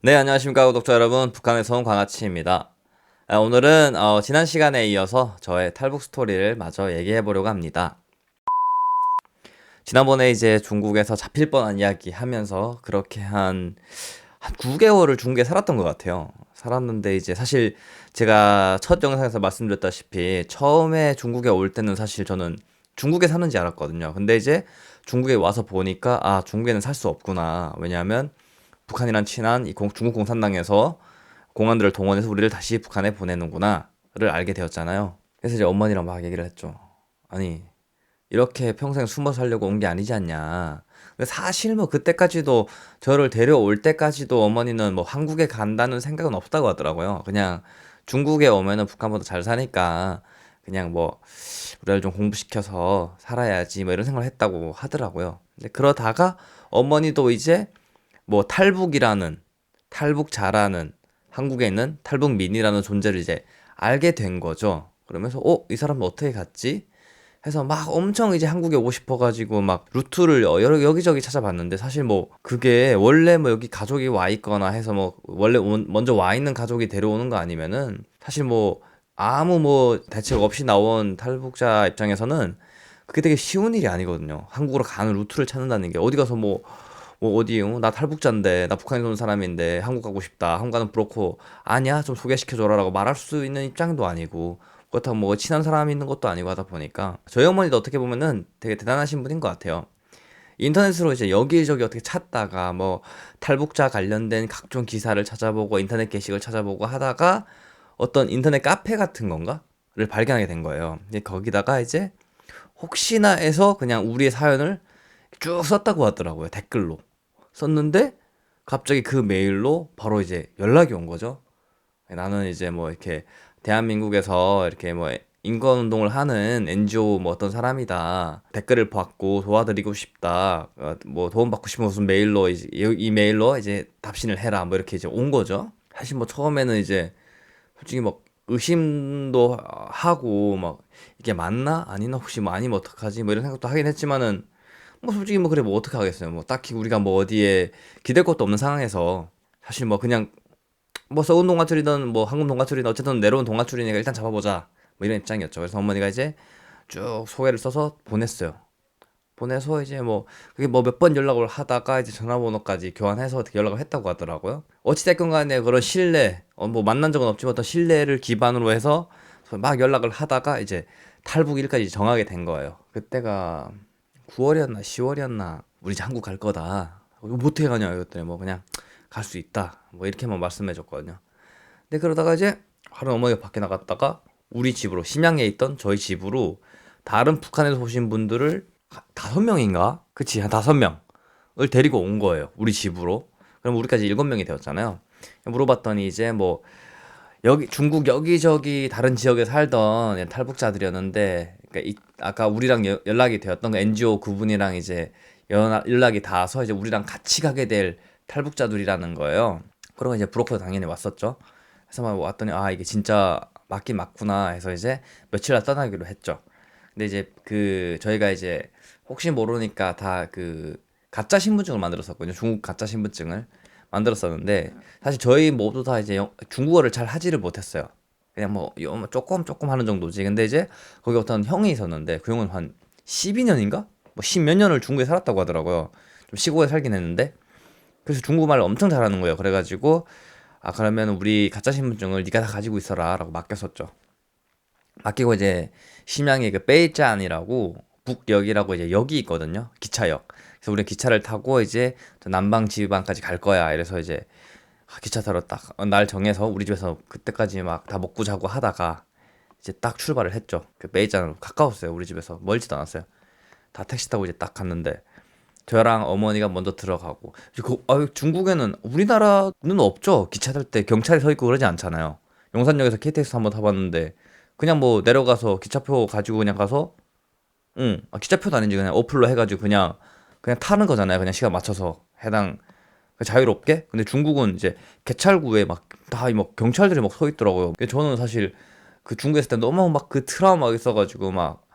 네, 안녕하십니까, 구독자 여러분. 북한에서 온 광아치입니다. 오늘은 지난 시간에 이어서 저의 탈북 스토리를 마저 얘기해 보려고 합니다. 지난번에 이제 중국에서 잡힐 뻔한 이야기 하면서 그렇게 한 9개월을 중국에 살았던 것 같아요. 살았는데 이제 사실 제가 첫 영상에서 말씀드렸다시피 처음에 중국에 올 때는 사실 저는 중국에 사는지 알았거든요. 근데 이제 중국에 와서 보니까 중국에는 살 수 없구나. 왜냐하면 북한이란 친한 중국 공산당에서 공안들을 동원해서 우리를 다시 북한에 보내는구나를 알게 되었잖아요. 그래서 이제 어머니랑 막 얘기를 했죠. 아니, 이렇게 평생 숨어 살려고 온 게 아니지 않냐. 근데 사실 뭐 그때까지도 저를 데려올 때까지도 어머니는 뭐 한국에 간다는 생각은 없다고 하더라고요. 그냥 중국에 오면은 북한보다 잘 사니까 그냥 뭐 우리를 좀 공부시켜서 살아야지 뭐 이런 생각을 했다고 하더라고요. 근데 그러다가 어머니도 이제 뭐 탈북자라는 한국에 있는 탈북민이라는 존재를 이제 알게 된 거죠. 그러면서 이 사람은 어떻게 갔지? 해서 막 엄청 이제 한국에 오고 싶어가지고 막 루트를 여기저기 찾아봤는데 사실 뭐 그게 원래 뭐 여기 가족이 와 있거나 해서 뭐 원래 먼저 와 있는 가족이 데려오는 거 아니면은 사실 뭐 아무 뭐 대책 없이 나온 탈북자 입장에서는 그게 되게 쉬운 일이 아니거든요. 한국으로 가는 루트를 찾는다는 게 어디 가서 뭐 어디 나 탈북자인데 나 북한에서 온 사람인데 한국 가고 싶다 한국 가는 브로커 아니야 좀 소개시켜줘라라고 말할 수 있는 입장도 아니고 그렇다고 뭐 친한 사람이 있는 것도 아니고 하다 보니까 저희 어머니도 어떻게 보면은 되게 대단하신 분인 것 같아요. 인터넷으로 이제 여기저기 어떻게 찾다가 뭐 탈북자 관련된 각종 기사를 찾아보고 인터넷 게시글 찾아보고 하다가 어떤 인터넷 카페 같은 건가를 발견하게 된 거예요. 거기다가 이제 혹시나 해서 그냥 우리의 사연을 쭉 썼다고 하더라고요. 댓글로. 썼는데 갑자기 그 메일로 바로 이제 연락이 온 거죠. 나는 이제 뭐 이렇게 대한민국에서 이렇게 뭐 인권 운동을 하는 NGO 뭐 어떤 사람이다. 댓글을 받고 도와드리고 싶다. 뭐 도움 받고 싶으면 무슨 메일로 이제 이 메일로 이제 답신을 해라. 뭐 이렇게 이제 온 거죠. 사실 뭐 처음에는 이제 솔직히 막 의심도 하고 막 이게 맞나 아니나 혹시 뭐 아니면 어떡하지 뭐 이런 생각도 하긴 했지만은 뭐 솔직히 뭐 그래 뭐 어떻게 하겠어요. 뭐 딱히 우리가 뭐 어디에 기댈 것도 없는 상황에서 사실 뭐 그냥 뭐 썩은 동아줄이든 뭐 황금 동아줄이든 어쨌든 내려온 동아줄이니까 일단 잡아보자 뭐 이런 입장이었죠. 그래서 어머니가 이제 쭉 소개를 써서 보냈어요. 보내서 이제 뭐 그게 뭐 몇 번 연락을 하다가 이제 전화번호까지 교환해서 어떻게 연락을 했다고 하더라고요. 어찌됐건 간에 그런 신뢰 뭐 만난 적은 없지만 어떤 신뢰를 기반으로 해서 막 연락을 하다가 이제 탈북 일까지 정하게 된 거예요. 그때가 9월이었나 10월이었나 우리 이제 한국 갈 거다. 이거 어떻게 가냐 이랬더니 뭐 그냥 갈 수 있다. 뭐 이렇게만 말씀해 줬거든요. 근데 그러다가 이제 하루 어머니가 밖에 나갔다가 우리 집으로 심양에 있던 저희 집으로 다른 북한에서 오신 분들을 5명인가? 그치 한 5명을 데리고 온 거예요. 우리 집으로. 그럼 우리까지 7명이 되었잖아요. 물어봤더니 이제 뭐 여기 중국 여기저기 다른 지역에 살던 탈북자들이었는데 그러니까 아까 우리랑 연락이 되었던 그 NGO 그분이랑 이제 연락이 닿아서 이제 우리랑 같이 가게 될 탈북자들이라는 거예요. 그러고 이제 브로커도 당연히 왔었죠. 그래서 막 왔더니 이게 진짜 맞긴 맞구나 해서 이제 며칠 날 떠나기로 했죠. 근데 이제 그 저희가 이제 혹시 모르니까 다 그 가짜 신분증을 만들었었거든요. 중국 가짜 신분증을 만들었었는데 사실 저희 모두 다 이제 중국어를 잘 하지를 못했어요. 그냥 뭐 조금 하는 정도지. 근데 이제 거기 어떤 형이 있었는데 그 형은 한 12년인가? 뭐 10몇 년을 중국에 살았다고 하더라고요. 좀 시골에 살긴 했는데 그래서 중국말을 엄청 잘하는 거예요. 그래가지고 그러면 우리 가짜 신분증을 네가 다 가지고 있어라라고 맡겼었죠. 맡기고 이제 심양에 그 베이짠이라고 북역이라고 이제 역이 있거든요. 기차역. 그래서 우리 기차를 타고 이제 저 남방 지방까지 갈 거야. 이래서 이제 기차 타러 딱 날 정해서 우리 집에서 그때까지 막 다 먹고 자고 하다가 이제 딱 출발을 했죠. 그 베이짠으로 가까웠어요. 우리 집에서 멀지도 않았어요. 다 택시 타고 이제 딱 갔는데 저랑 어머니가 먼저 들어가고 중국에는 우리나라는 없죠. 기차 탈 때 경찰이 서 있고 그러지 않잖아요. 용산역에서 KTX 한번 타봤는데 그냥 뭐 내려가서 기차표 가지고 그냥 가서 기차표도 아닌지 그냥 어플로 해가지고 그냥 타는 거잖아요. 그냥 시간 맞춰서 해당 자유롭게. 근데 중국은 이제 개찰구에 막 다 막 경찰들이 막 서 있더라고요. 저는 사실 그 중국에 있을 때 너무 막 그 트라우마가 있어가지고 막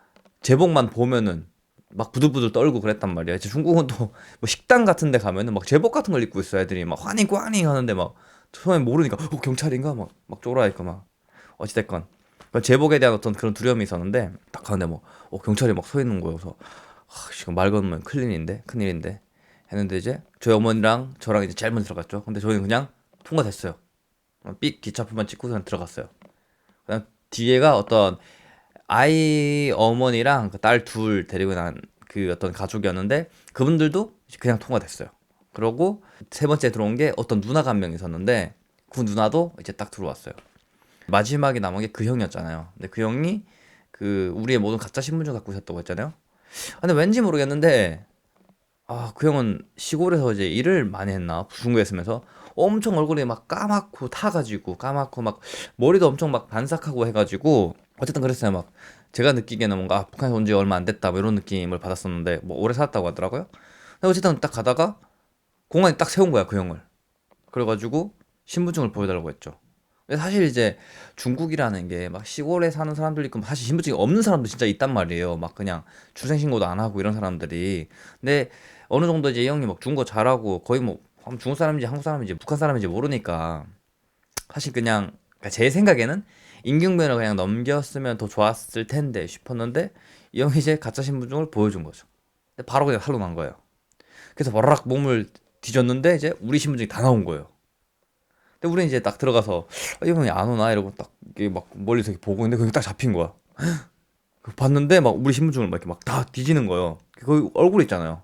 제복만 보면은 막 부들부들 떨고 그랬단 말이야. 이제 중국은 또 뭐 식당 같은 데 가면은 막 제복 같은 걸 입고 있어. 애들이 막 환희 꽝이 하는데 막 처음에 모르니까 경찰인가 막 쫄아있고 막 어찌됐건 그 제복에 대한 어떤 그런 두려움이 있었는데 딱 가는데 뭐 경찰이 막 서 있는 거여서 지금 말 건너면 큰일인데 했는데 이제 저희 어머니랑 저랑 이제 제일 먼저 들어갔죠. 근데 저희는 그냥 통과됐어요. 삑 기차표만 찍고 그냥 들어갔어요. 그다음 뒤에가 어떤 아이 어머니랑 그 딸 둘 데리고 난 그 어떤 가족이었는데 그분들도 이제 그냥 통과됐어요. 그러고 세 번째 들어온 게 어떤 누나가 한 명 있었는데 그 누나도 이제 딱 들어왔어요. 마지막에 남은 게 그 형이었잖아요. 근데 그 형이 그 우리의 모든 가짜 신분증 갖고 있었다고 했잖아요. 근데 왠지 모르겠는데 그 형은 시골에서 이제 일을 많이 했나 중국에 있으면서 엄청 얼굴이 막 까맣고 타가지고 까맣고 막 머리도 엄청 막 반삭하고 해가지고 어쨌든 그랬어요. 막 제가 느끼기에는 뭔가 북한에서 온 지 얼마 안 됐다 뭐 이런 느낌을 받았었는데 뭐 오래 살았다고 하더라고요. 근데 어쨌든 딱 가다가 공안이 딱 세운 거야 그 형을. 그래가지고 신분증을 보여달라고 했죠. 근데 사실 이제 중국이라는 게 막 시골에 사는 사람들 있고 사실 신분증이 없는 사람도 진짜 있단 말이에요. 막 그냥 출생신고도 안 하고 이런 사람들이. 근데 어느 정도 이제 이 형이 막 중국어 잘하고 거의 뭐 중국 사람인지 한국 사람인지 북한 사람인지 모르니까 사실 그냥 그러니까 제 생각에는 임경면을 그냥 넘겼으면 더 좋았을 텐데 싶었는데 이 형이 이제 가짜 신분증을 보여준 거죠. 근데 바로 그냥 살로 난 거예요. 그래서 버락 몸을 뒤졌는데 이제 우리 신분증이 다 나온 거예요. 근데 우리는 이제 딱 들어가서 이 형이 안 오나 이러고 딱 이게 막 멀리서 이렇게 보고 있는데 거기 딱 잡힌 거야. 그 봤는데 막 우리 신분증을 막 이렇게 막 다 뒤지는 거예요. 거기 얼굴 있잖아요.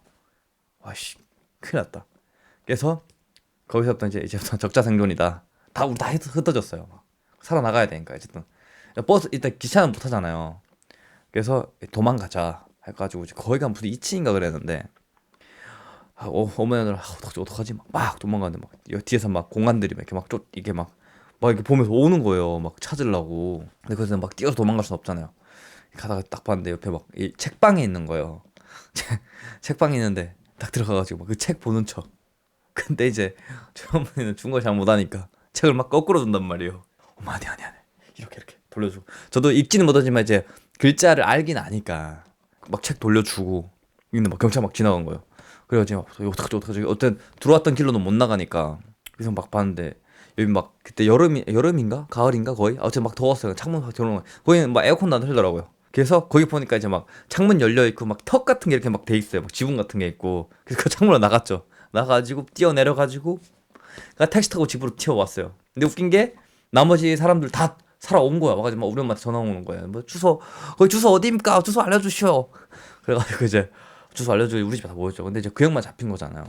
와씨 큰일 났다. 그래서 거기서부터 이제부터 적자생존이다. 다 우리 다 흩어졌어요. 막. 살아나가야 되니까 어쨌든 버스 일단 기차는 못 타잖아요. 그래서 도망가자 해가지고 이제 거기가 무슨 2층인가 그랬는데 어머니들 어떡하지 막 도망가는데 막 뒤에서 막 공안들이 막 이렇게 이게 막 이렇게 보면서 오는 거예요. 막 찾으려고. 근데 그래서 막 뛰어서 도망갈 순 없잖아요. 가다가 딱 봤는데 옆에 막 이 책방에 있는 거예요. 책방에 있는데 딱 들어가가지고 막 그 책 보는 척. 근데 이제 저희 어머니는 중국어 잘 못하니까 책을 막 거꾸로 둔단 말이에요. 어머 아니 이렇게 돌려주고 저도 읽지는 못하지만 이제 글자를 알긴 아니까 막 책 돌려주고 근데 막 경찰 막 지나간 거예요. 그래가지고 막 어떡하지 어쨌든 들어왔던 길로는 못 나가니까 그래서 막 봤는데 여기 막 그때 여름인가 가을인가 거의 어쨌든 막 더웠어요. 창문 확 열어놓은 거 거기는 막 에어컨도 안 틀더라고요. 그래서 거기 보니까 이제 막 창문 열려 있고 막 턱 같은 게 이렇게 막 돼 있어요. 막 지붕 같은 게 있고 그래서 그 창문으로 나갔죠. 나가지고 뛰어내려가지고 택시 타고 집으로 튀어왔어요. 근데 웃긴 게 나머지 사람들 다 살아온 거야. 와가지고 막 우리 엄마한테 전화 오는 거야. 뭐 주소 거기 주소 어디입니까? 주소 알려주시오. 그래가지고 이제 주소 알려줘 우리 집에 다 모였죠. 근데 이제 그 형만 잡힌 거잖아요.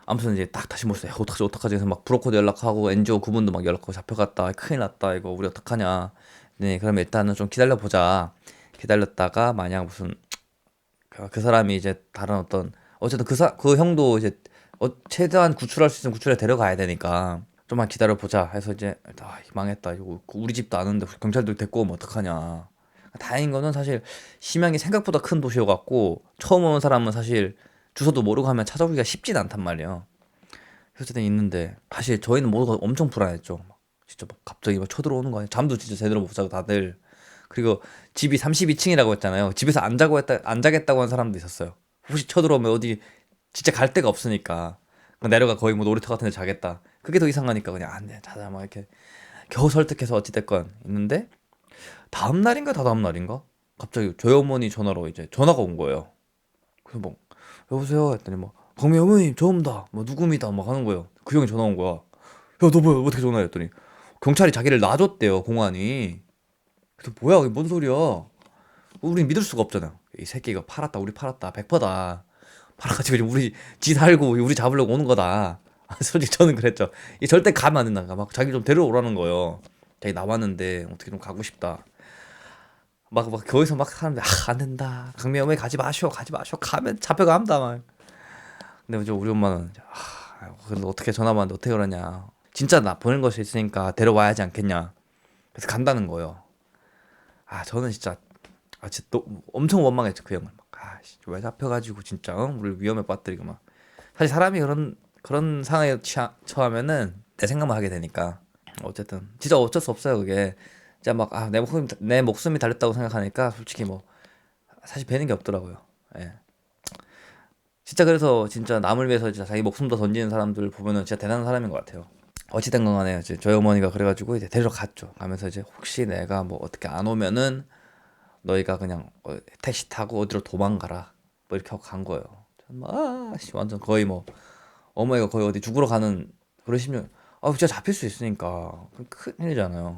아무튼 이제 딱 다시 모였어요. 어떡하지 해서 막 브로커도 연락하고 NGO 그분도 막 연락하고 잡혀갔다. 큰일 났다. 이거 우리 어떡하냐. 네 그러면 일단은 좀 기다려보자. 기다렸다가 만약 무슨 그 사람이 이제 다른 어떤 어쨌든 그 형도 이제 최대한 구출할 수 있으면 구출해 데려가야 되니까 좀만 기다려 보자 해서 이제 망했다 이거 우리 집도 아는데 경찰들 데리고 오면 어떡하냐. 다행인 거는 사실 심양이 생각보다 큰 도시여갖고 처음 오는 사람은 사실 주소도 모르고 하면 찾아보기가 쉽진 않단 말이에요. 그래서 어쨌든 있는데 사실 저희는 모두가 엄청 불안했죠. 막 진짜 막 갑자기 막 쳐들어오는 거 아니야. 잠도 진짜 제대로 못 자고 다들. 그리고 집이 32층이라고 했잖아요. 집에서 안 자겠다고 한 사람도 있었어요. 혹시 쳐들어오면 어디 진짜 갈 데가 없으니까 내려가 거의 뭐 놀이터 같은 데 자겠다. 그게 더 이상하니까 그냥 안돼 자자 막 이렇게 겨우 설득해서 어찌됐건 있는데 다음 날인가 다다음 날인가 갑자기 저희 어머니 전화로 이제 전화가 온 거예요. 그래서 뭐 여보세요 했더니 뭐 박미 어머님 저입니다 뭐 누구입니다 막 하는 거예요. 그 형이 전화 온 거야. 야 너 뭐야 어떻게 전화했더니 경찰이 자기를 놔줬대요 공안이. 그래서 뭐야 이게 뭔 소리야. 우린 믿을 수가 없잖아. 이 새끼가 팔았다 우리 팔았다 100%다 팔아가지고 지금 우리 지 살고 우리 잡으려고 오는 거다. 솔직히 저는 그랬죠. 이 절대 가면 안 된다. 막 자기 좀 데려오라는 거예요. 자기 나왔는데 어떻게 좀 가고 싶다. 막 거기서 막 사람들 안 된다. 강미 어머니 가지 마시오. 가면 잡혀갑니다. 막. 근데 이제 우리 엄마는 이제, 근데 어떻게 전화 왔는데 어떻게 그러냐. 진짜 나 보낸 것이 있으니까 데려와야지 않겠냐. 그래서 간다는 거예요. 저는 진짜 진짜 또 엄청 원망했죠 그 형을. 왜 잡혀가지고 진짜 우리 위험에 빠뜨리고 막. 사실 사람이 그런 상황에 처하면은 내 생각만 하게 되니까 어쨌든 진짜 어쩔 수 없어요 그게. 진짜 막 내 목숨이 달렸다고 생각하니까 솔직히 뭐 사실 배는 게 없더라고요. 예. 진짜 그래서 진짜 남을 위해서 진짜 자기 목숨도 던지는 사람들 보면은 진짜 대단한 사람인 것 같아요. 어찌된 건 간에 이제 저희 어머니가 그래가지고 이제 데리러 갔죠. 가면서 이제 혹시 내가 뭐 어떻게 안 오면은 너희가 그냥 택시 타고 어디로 도망가라 뭐 이렇게 하고 간 거예요. 씨 완전 거의 뭐 어머니가 거의 어디 죽으러 가는 그러시면 진짜 잡힐 수 있으니까 큰일이잖아요.